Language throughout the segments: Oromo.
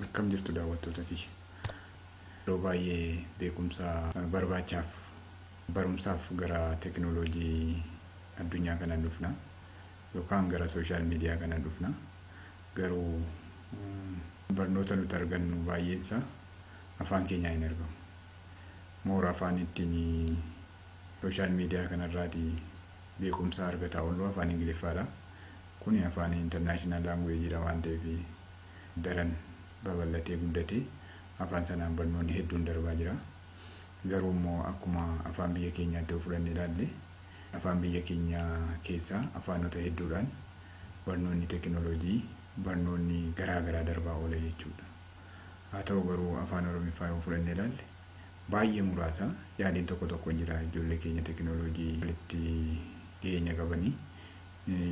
Akkam jirtu daawwattoota kiyya. Yeroo baay'ee beekumsa barbaachaaf barumsaaf gara teekinooloojii addunyaa kanaan dhufna yookaan gara sooshaal miidiyaa kanaan dhufna. Garuu barnoota nuti argannu baay'een isaa afaan keenyaa hin argamu. Moora afaan ittiin sooshaal miidiyaa kanarraatii beekumsa argataa oollu afaan Ingiliffaadha. Kuni afaan intarnaashinaal laanguweejiidha waan ta'eef daran babal'atee guddatee afaan sanaan barnoonni hedduun darbaa jira. Garuu immoo akkuma afaan biyya keenyaatti fudhannee ilaalle afaan biyya keenyaa keessaa afaanota hedduudhaan barnoonni teekinooloojii barnoonni garaa garaa darbaa oola jechuudha. Haa ta'u garuu afaan Oromiffaa yoo fudhannee ilaalle baay'ee muraasa yaaliin tokko jira ijoollee keenya teekinooloojii walitti dhiyeenya qabanii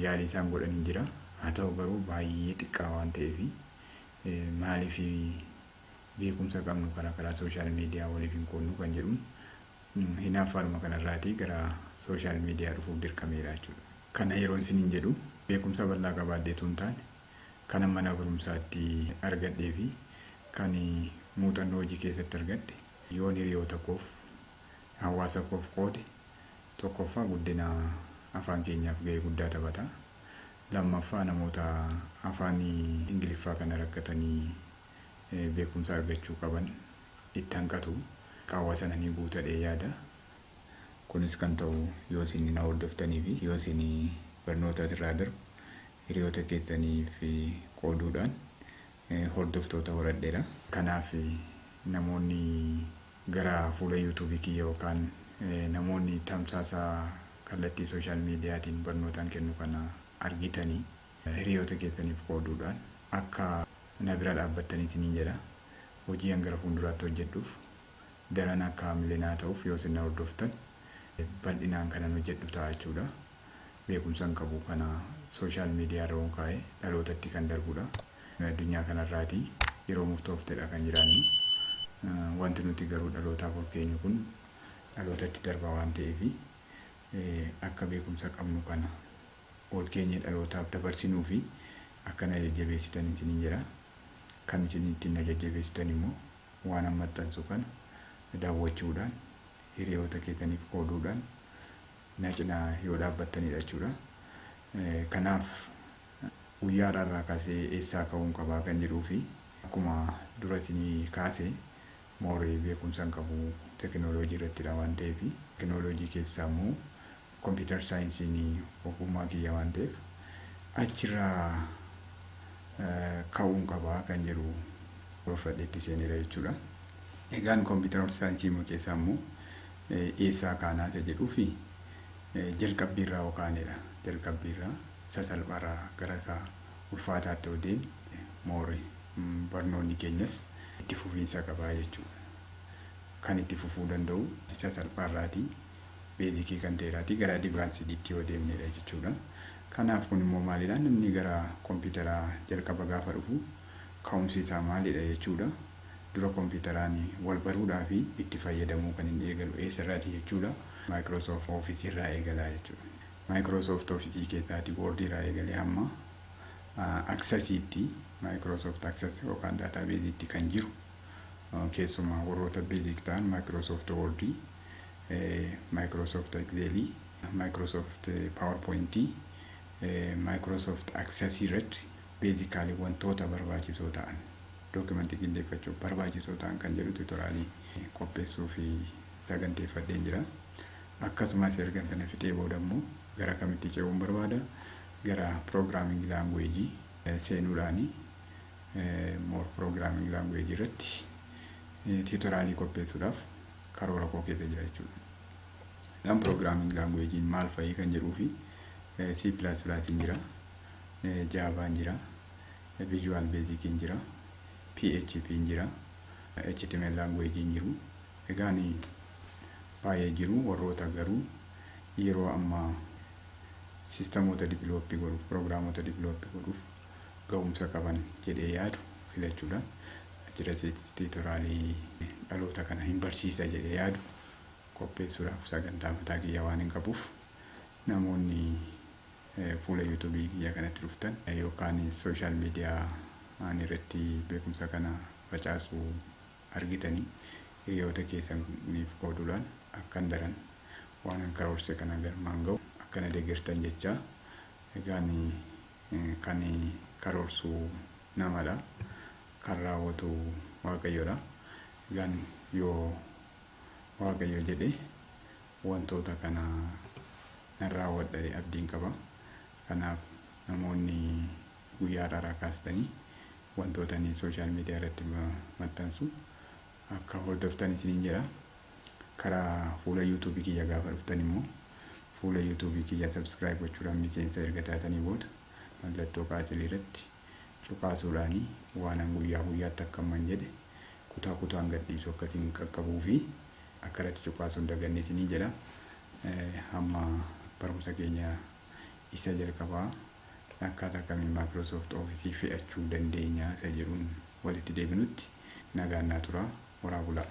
yaalii isaan godhanii jira. Haa ta'u garuu baay'ee xiqqaa waan ta'eef maaliif beekumsa qabnu karaa sooshaal miidiyaa waliif hin qoodnu kan jedhuun hinaaffaadhuma kanarraatii gara sooshaal miidiyaa dhufuuf dirqameera jechuudha. Kana yeroon isiniin jedhu beekumsa bal'aa qabaaddeetu hin taane kan mana barumsaatti argadhee fi kan muuxannoo hojii keessatti argadhe yoon hiriyoota koof hawaasa koof qoode tokkoffaa guddina afaan keenyaaf gahee guddaa taphata. Lammaffaa namoota afaan Ingiliffaa kana rakkatanii beekumsa argachuu qaban itti hanqatu qaawwa sana ni guutadhee yaada. Kunis kan ta'u yoo isin na hordoftanii fi yoo isin barnoota irraa darbu hiriyoota keessaniif qooduudhaan hordoftoota horadheera. Kanaaf namoonni gara fuula yuutuubii kiyya yookaan namoonni tamsaasa kallattii sooshaal miidiyaatiin barnootaan kennu kana argitanii hiriyoota keessaniif qooduudhaan akka na bira dhaabbattanii isiniin jedha. Hojii gara fuulduraatti hojjedhuuf daran akka hamilee ta'uuf yoo isin na hordoftan bal'inaan kanan hojjedhu ta'a jechuudha. Beekumsan qabu kana sooshaal miidiyaa irra kaa'ee dhalootatti kan darbudha. Addunyaa kanarraatii yeroo murtoofteedha kan jiraannu. Wanti nuti garuu dhalootaaf ol keenyu kun dhalootatti darba waan ta'eef akka beekumsa qabnu kana ol keenye dhalootaaf dabarsinuu fi akka na jajjabeessitan isiniin jedha. Kan isin ittiin na jajjabeessitan immoo waan maxxansu kana daawwachuudhaan hiriyoota keessaniif qooduudhaan na cinaa yoo dhaabbattanidha jechuudha. Kanaaf guyyaadhaarraa kaasee eessaa ka'uun qabaa kan jedhuu fi akkuma dura isinii kaase moorii beekumsan qabu teekinooloojii irrattidha waan ta'eef teekinooloojii keessaa immoo kompiitar saayinsiin ogummaa kiyya waan ta'eef achirraa ka'uun qabaa kan jedhu gorfadheetti seeneera jechuudha. Egaan kompiitar saayinsii keessaa immoo eessaa kaanaa isa jedhuu fi jalqabbiirraa yookaanidha. Jalqabbiirraa sasalphaarraa gara isaa ulfaataatti yoo deemne moorii barnoonni keenyas itti fufiinsa qabaa jechuudha. Kan itti fufuu danda'u sasalphaarraatii beezikii kan ta'eeraatii gara advaansidiitti yoo deemnedha jechuudha. Kanaaf kun immoo maalidha? Namni gara kompiitaraa jalqaba gaafa dhufu ka'umsi isaa maalidha jechuudha. Dura kompiitaraan wal baruudhaa fi itti fayyadamuu kan inni eegalu eessarraati jechuudha. Maayikiroosoft Oofisii irraa eegalaa jechuudha. Maayikiroosoft Oofisii keessaatii Woordii irraa eegalee hamma Aksesiitti Maayikiroosoft Akses yookaan daataabeeziitti kan jiru keessumaa warroota beezik ta'an Maayikiroosoft Woordii, Maayikiroosoft Excelii, Maayikiroosoft Paawerpoointii, Maayikiroosoft Aksesii irratti beezikaalii wantoota barbaachisoo ta'an dookimentii qindeeffachuuf barbaachisoo ta'an kan jedhu tuutoraalii qopheessuu fi saganteeffadheen jira. Akkasumas erga sana fixee booda immoo gara kamitti ce'uun barbaada? Gara piroogiraaming laanguweejii seenuudhaani moor piroogiraaming laanguweejii irratti tuutoraalii qopheessuudhaaf karoora koo keessa jira jechuudha. Kan piroogiraaming laanguweejiin maal fa'i kan jedhuu fi C++ jira, Java jira, Visual Basic jira, PHP jira, HTML laanguweejiin jiru. Egaan baay'ee jiru warroota garuu yeroo ammaa sisteemoota divilooppii godhuuf piroogiraamoota divilooppii godhuuf ga'umsa qaban jedhee yaadu filachuudhaan achirratti tuutoraalii dhaloota kana hin barsiisa jedhee yaadu qopheessuudhaaf sagantaa mataa kiyya waan hin qabuuf namoonni fuula yuutuubii kiyya kanatti dhuftan yookaan sooshaal miidiyaa ani irratti beekumsa kana facaasuu argitanii hiriyoota keessaniif qooduudhaan akkan daran waan an karoorse kana galmaan ga'u akkana deeggartan jecha egaan kan karoorsu namadha kan raawwatu Waaqayyoodha. Egaan yoo Waaqayyo jedhe wantoota kana nan raawwadha abdiin qaba. Kanaaf namoonni guyyaa irraa kaastanii wantoota ni sooshaal miidiyaa irratti maxxansu akka hordoftan isiniin jedha. Karaa fuula YouTube kiyya gaafa dhuftan immoo fuula YouTube kiyya subscribe gochuudhaan miseensa erga taatanii booda mallattoo qaacilii irratti cuqaasuudhaanii waan an guyyaa guyyaatti akkaman jedhe kutaa kutaan gadhiisu akkasiin qaqqabuu fi akka irratti cuqaasuun daganne isiniin jedha. Hamma barumsa keenya isa jalqabaa akkaataa kamiin Microsoft Office fe'achuu dandeenya isa jedhuun walitti deebinutti nagaan naa turaa. Horaa bulaa.